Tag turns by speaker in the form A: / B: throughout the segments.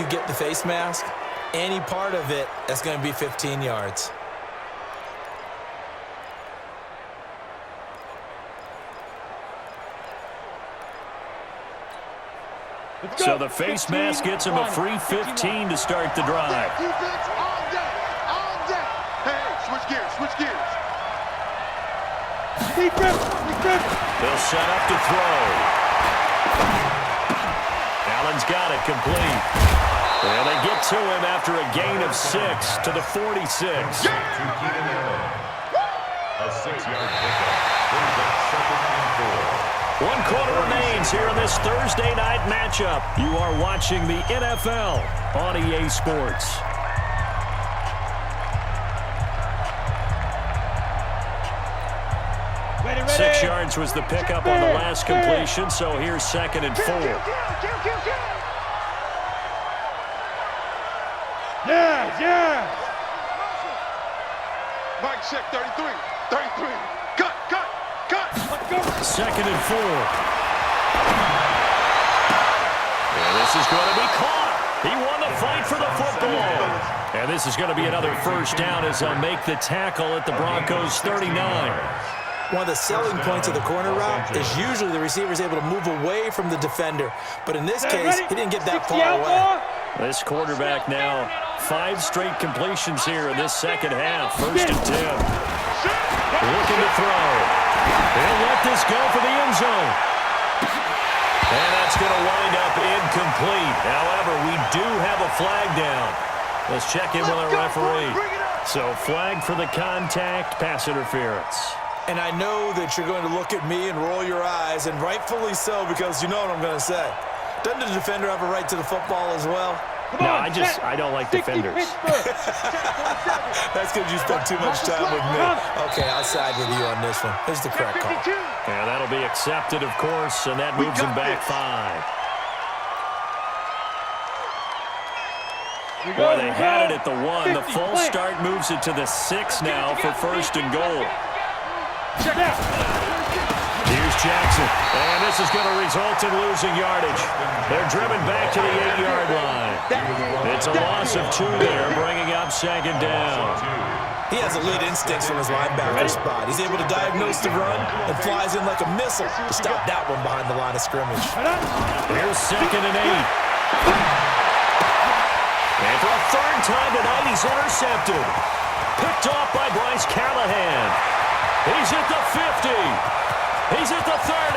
A: you get the face mask, any part of it, that's going to be 15 yards.
B: So the face mask gets him a free 15 to start the drive.
C: Defense all day, all day. Hey, switch gears.
B: They'll set up to throw. Allen's got it complete. And they get to him after a gain of 6 to the 46.
D: A 6-yard pickup. Brings up 2nd and 4.
B: 1 quarter remains here in this Thursday night matchup. You are watching the NFL on EA Sports.
E: Ready.
B: 6 yards was the pickup on the last completion, so here's 2nd and 4.
E: Yeah.
C: Mike check 33. Cut.
B: 2nd and 4. And this is going to be caught. He won the fight for the football. And this is going to be another first down as they'll make the tackle at the Broncos' 39.
A: One of the selling points of the corner route is usually the receiver is able to move away from the defender. But in this case, he didn't get that far away.
B: This quarterback now 5 straight completions here in this second half. 1st and 10. Looking to throw. He'll let this go for the end zone. And that's going to wind up incomplete. However, we do have a flag down. Let's check in with our referee. So flag for the contact, pass interference.
A: And I know that you're going to look at me and roll your eyes, and rightfully so, because you know what I'm going to say. Doesn't the defender have a right to the football as well?
B: No, I don't like defenders.
A: That's because you spent too much time with me. Okay, I'll side with you on this one. Here's the correct call.
B: And that'll be accepted, of course, and that moves him back 5. Boy, they had it at the 1. The false start moves it to the 6 now for 1st and goal. Here's Jackson, and this is going to result in losing yardage. They're driven back to the 8-yard line. It's a loss of 2 there, bringing up 2nd down.
A: He has elite instincts from his linebacker spot. He's able to diagnose the run and flies in like a missile to stop that one behind the line of scrimmage.
B: Here's 2nd and 8. And for a 3rd time tonight, he's intercepted. Picked off by Bryce Callahan. He's at the 50. He's at the 30, 20,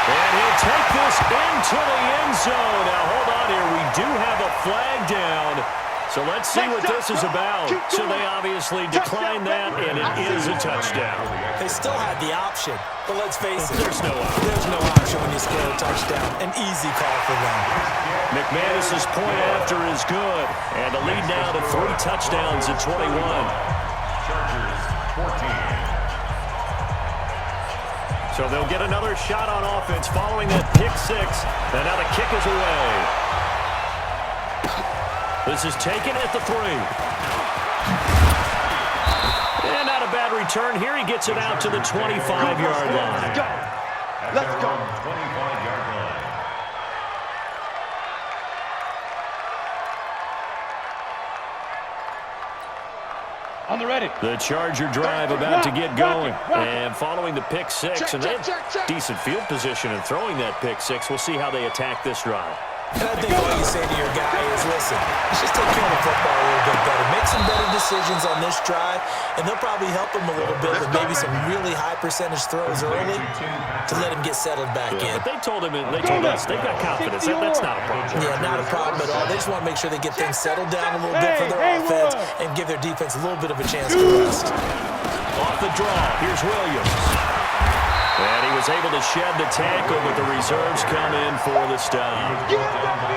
B: and he'll take this into the end zone. Now, hold on here. We do have a flag down, so let's see what this is about. So they obviously declined that, and it is a touchdown.
A: They still had the option, but let's face it.
B: There's no option.
A: There's no option when you score a touchdown. An easy call for them.
B: McManus's point after is good, and the lead now to 3 touchdowns at 21.
D: Chargers 14.
B: So they'll get another shot on offense following that pick 6. And now the kick is away. This is taken at the 3. And not a bad return here. He gets it out to the 25-yard line.
C: Let's go.
D: 25-yard line.
E: On the ready.
B: The Charger drive about to get going. And following the pick 6, and they have decent field position in throwing that pick 6. We'll see how they attack this drive.
A: And I think what you say to your guy is, listen, let's just take care of the football a little bit better. Make some better decisions on this drive, and they'll probably help him a little bit with maybe some really high percentage throws early to let him get settled back in.
B: But they told us they've got confidence. That's not a problem.
A: Yeah, not a problem at all. They just want to make sure they get things settled down a little bit for their offense and give their defense a little bit of a chance to rest.
B: Off the draw, here's Williams. And he was able to shed the tackle, but the reserves come in for the stop.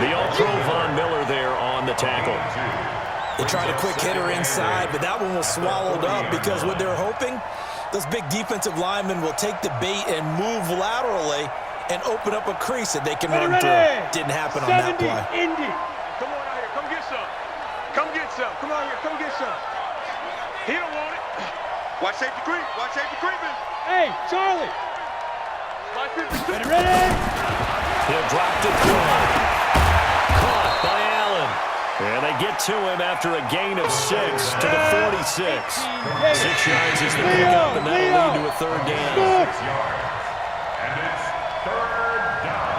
B: The All-Pro Von Miller there on the tackle.
A: They tried a quick hitter inside, but that one was swallowed up because what they're hoping, those big defensive linemen will take the bait and move laterally and open up a crease that they can run through. Didn't happen on that play.
E: Indy.
C: Come on out here. Come get some. Come get some. Come on here. Come get some. He don't want it. Watch safety creep. Watch safety creeping.
E: Hey, Charlie.
C: Watch it.
E: Ready.
B: He'll drop to throw. get to him after a gain of 6 to the 46. 6 yards is the pickup, and that'll lead to a third down.
D: 6 yards. And it's third down.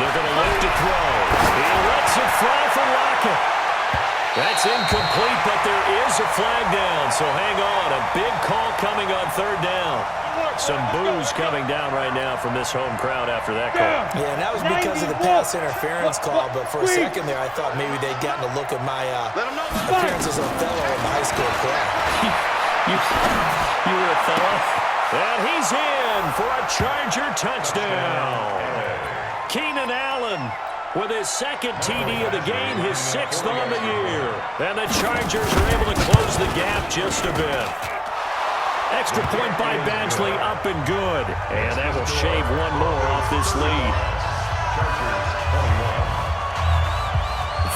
B: They're going to look to throw. He lets it fly for Lockett. That's incomplete, but there is a flag down, so hang on. A big call coming on third down. Some boos coming down right now from this home crowd after that call.
A: Yeah, and that was because of the pass interference call, but for a second there, I thought maybe they'd gotten a look at my appearances on fellow in the high school club.
B: You were a fellow? And he's in for a Charger touchdown. Keenan Allen with his second TD of the game, his 6th on the year. And the Chargers are able to close the gap just a bit. Extra point by Badgley, up and good. And that will shave one more off this lead.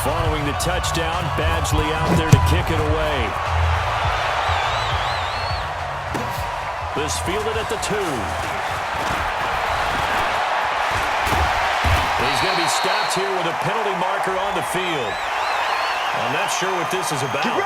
B: Following the touchdown, Badgley out there to kick it away. This fielded at the 2. He's going to be stopped here with a penalty marker on the field. I'm not sure what this is about.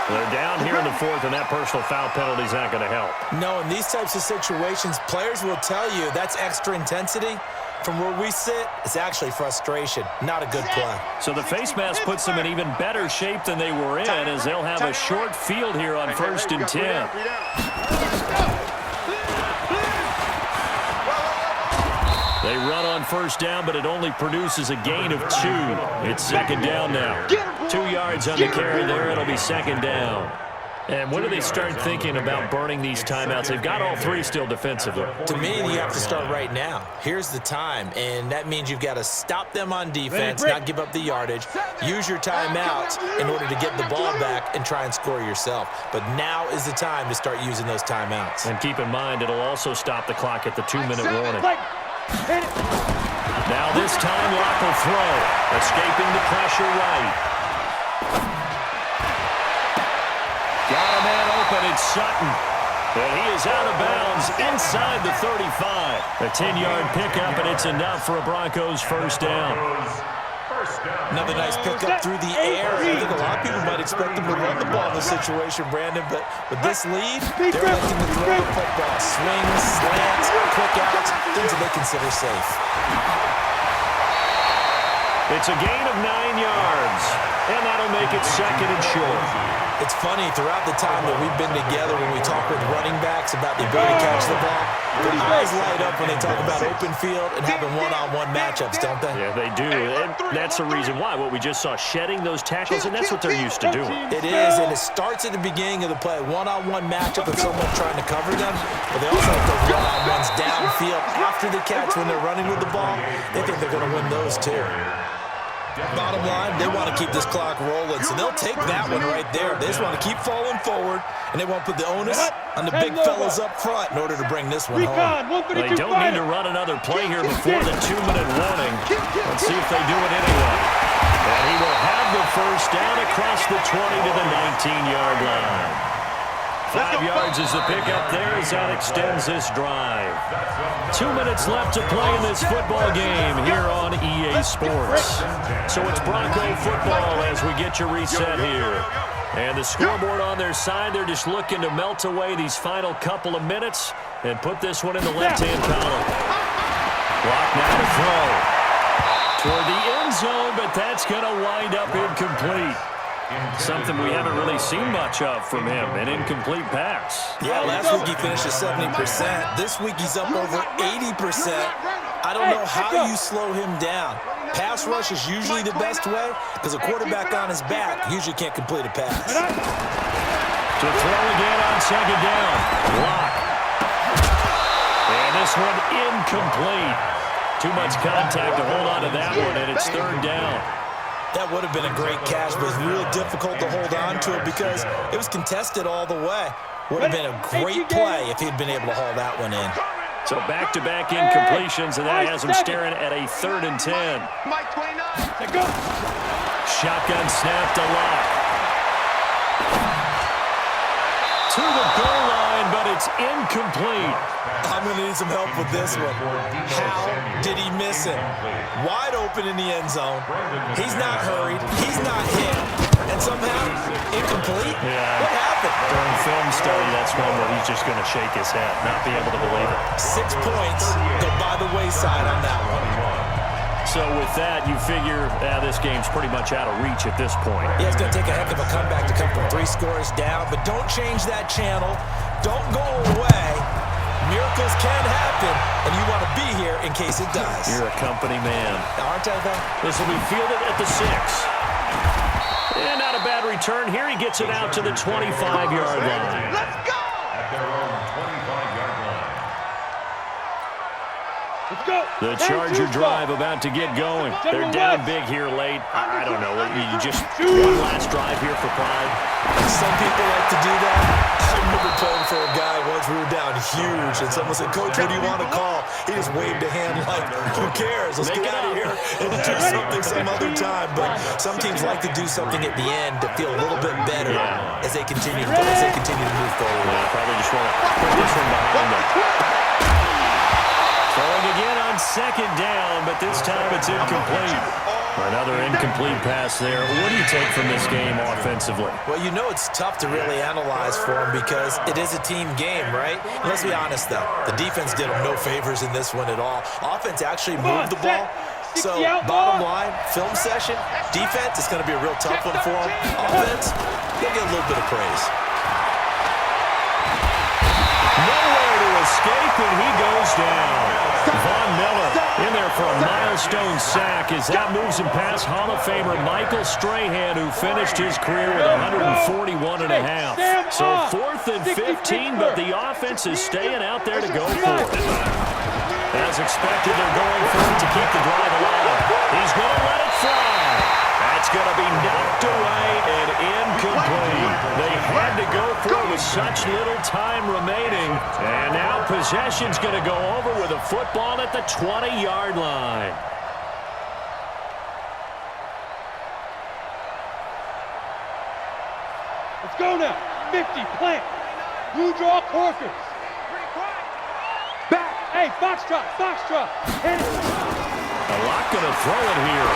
B: They're down here in the 4th, and that personal foul penalty is not going to help.
A: No, in these types of situations, players will tell you that's extra intensity. From where we sit, it's actually frustration, not a good play.
B: So the face mask puts them in even better shape than they were in, as they'll have a short field here on 1st and 10. They run on 1st down, but it only produces a gain of 2. It's 2nd down now. 2 yards on the carry there. It'll be 2nd down. And when do they start thinking about burning these timeouts? They've got all 3 still defensively.
A: To me, you have to start right now. Here's the time, and that means you've got to stop them on defense, not give up the yardage, use your timeouts in order to get the ball back and try and score yourself. But now is the time to start using those timeouts.
B: And keep in mind, it'll also stop the clock at the 2-minute warning. Now this time, Locke will throw, escaping the pressure right. Got a man open, it's Sutton. And he is out of bounds inside the 35. A 10-yard pickup, and it's enough for a Broncos 1st down.
A: Another nice pickup through the air. I think a lot of people might expect them to run the ball in this situation, Brandon, but with this lead, they're electing to throw the football. Swings, slants, quick outs, things that they consider safe.
B: It's a gain of 9 yards, and that'll make it 2nd and short.
A: It's funny, throughout the time that we've been together, when we talk with running backs about the ability to catch the ball, their eyes light up when they talk about open field and having one-on-one matchups, don't they?
B: Yeah, they do, and that's the reason why. What we just saw, shedding those tackles, and that's what they're used to doing.
A: It is, and it starts at the beginning of the play. One-on-one matchup with someone trying to cover them, but they also have those one-on-ones downfield after the catch when they're running with the ball. They think they're going to win those, too. Bottom line, they want to keep this clock rolling, so they'll take that one right there. They just want to keep falling forward, and they won't put the onus on the big fellas up front in order to bring this one home.
B: They don't need to run another play here before the 2-minute warning. Let's see if they do it anyway. And he will have the 1st down across the 20 to the 19-yard line. 5 yards is the pickup there as that extends this drive. 2 minutes left to play in this football game here on EA Sports. So it's Bronco football as we get your reset here. And the scoreboard on their side, they're just looking to melt away these final couple of minutes and put this one in the left-hand column. Block now to throw. Toward the end zone, but that's going to wind up incomplete. Something we haven't really seen much of from him, an incomplete pass.
A: Yeah, last week he finished at 70%. This week he's up over 80%. I don't know how you slow him down. Pass rush is usually the best way because a quarterback on his back usually can't complete a pass.
B: To throw again on 2nd down. Block. And this one incomplete. Too much contact to hold on to that one, and it's 3rd down.
A: That would have been a great catch, but it's real difficult to hold on to it because it was contested all the way. Would have been a great play if he'd been able to haul that one in.
B: So back-to-back incompletions, and that has him staring at a 3rd and 10. Shotgun snap to Locke. To the goal line, but it's It's incomplete.
A: I'm going to need some help with this one. How did he miss it? Wide open in the end zone. He's not hurried. He's not hit. And somehow, incomplete?
B: Yeah.
A: What happened?
B: During film study, that's one where he's just going to shake his head, not be able to believe it.
A: 6 points go by the wayside on that one.
B: So with that, you figure this game's pretty much out of reach at this point.
A: Yeah, it's going to take a heck of a comeback to come from 3 scores down, but don't change that channel. Don't go away. Miracles can happen, and you want to be here in case it does.
B: You're a company man.
A: Aren't I, though?
B: This will be fielded at the 6. And not a bad return. Here he gets it out to the 25-yard line.
C: Let's go!
D: At their own 25-yard line.
E: Let's go.
B: The Charger drive about to get going. They're down big here late. I don't know. You just one last drive here for pride.
A: Some people like to do that. I remember playing for a guy once we were down huge, and someone said, "Coach, what do you want to call?" He just waved a hand like, "Who cares? Let's get out of here and do something some other time." But some teams like to do something at the end to feel a little bit better as they continue to move forward.
B: Yeah, probably just want to put this one behind them. Throwing again on 2nd down, but this time it's incomplete. Another incomplete pass there. What do you take from this game offensively?
A: Well, you know it's tough to really analyze for them because it is a team game, right? Let's be honest, though. The defense did them no favors in this one at all. Offense actually moved the ball. So, bottom line, film session, defense, it's going to be a real tough one for them. Offense, they'll get a little bit of praise.
B: Nowhere to escape, and he goes down. Von Miller in there for a milestone sack as that moves him past Hall of Famer Michael Strahan, who finished his career with 141 and a half. So 4th and 15, but the offense is staying out there to go for it. As expected, they're going for it to keep the drive alive. He's going to let it fly. That's going to be knocked away and incomplete. They had to go for it with such little time remaining. And now possession's going to go over with a football at the 20-yard line.
E: Let's go now. 50, plant. Blue draw, Corkers. Back. Hey, Foxtrot, Foxtrot. Hit it.
B: A lot going to throw it here.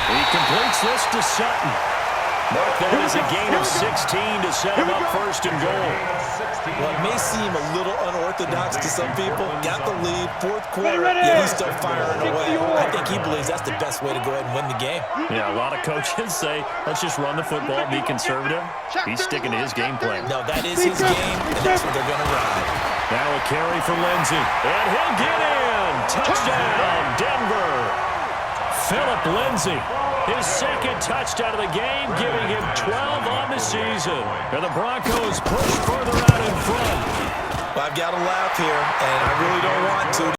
B: He completes this to Sutton. Mark that as a gain of 16 to set him up 1st and goal.
A: Well, it may seem a little unorthodox to some people. Got the lead, 4th quarter, yet he's still firing away. I think he believes that's the best way to go ahead and win the game.
B: Yeah, a lot of coaches say, let's just run the football, be conservative. He's sticking to his game plan.
A: No, that is his game, and that's what they're going to ride.
B: Now a carry for Lindsey. And he'll get in. Touchdown, Denver. Philip Lindsey. His 2nd touchdown of the game, giving him 12 on the season. And the Broncos push further out in front.
A: Well, I've got to laugh here, and I really don't want to.